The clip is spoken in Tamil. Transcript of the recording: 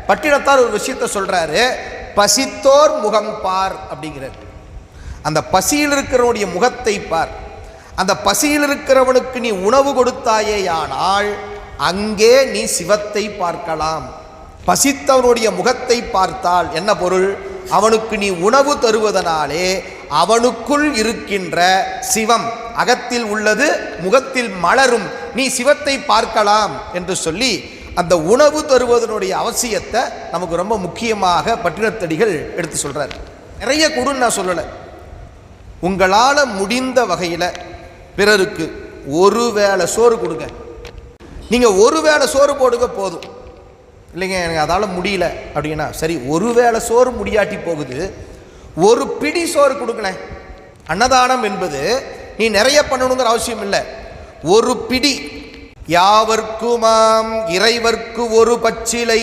பட்டினத்தார் ஒரு விஷயத்தை சொல்றாரு, பசித்தோர் முகம் பார் அப்படிங்கிறார். அந்த பசியில் இருக்கிறவனுடைய முகத்தை பார். அந்த பசியில் இருக்கிறவனுக்கு நீ உணவு கொடுத்தாயேயானால் அங்கே நீ சிவத்தை பார்க்கலாம். பசித்தவனுடைய முகத்தை பார்த்தால் என்ன பொருள்? அவனுக்கு நீ உணவு தருவதனாலே அவனுக்குள் இருக்கின்ற சிவம் அகத்தில் உள்ளது முகத்தில் மலரும், நீ சிவத்தை பார்க்கலாம் என்று சொல்லி அந்த உணவு தருவதனுடைய அவசியத்தை நமக்கு ரொம்ப முக்கியமாக பட்டினத்தடிகள் எடுத்து சொல்றார். நிறைய கொடுன்னு நான் சொல்லலை, உங்களால் முடிந்த வகையில் பிறருக்கு ஒரு வேளை சோறு கொடுங்க. நீங்கள் ஒரு வேளை சோறு போடுங்க போதும். இல்லைங்க எனக்கு அதால் முடியல அப்படின்னா சரி, ஒரு வேளை சோறு முடியாட்டி போகுது, ஒரு பிடி சோறு கொடுங்களேன். அன்னதானம் என்பது நீ நிறைய பண்ணணுங்கிற அவசியம் இல்லை, ஒரு பிடி. யாவர்க்குமாம் இறைவர்க்கு ஒரு பச்சிலை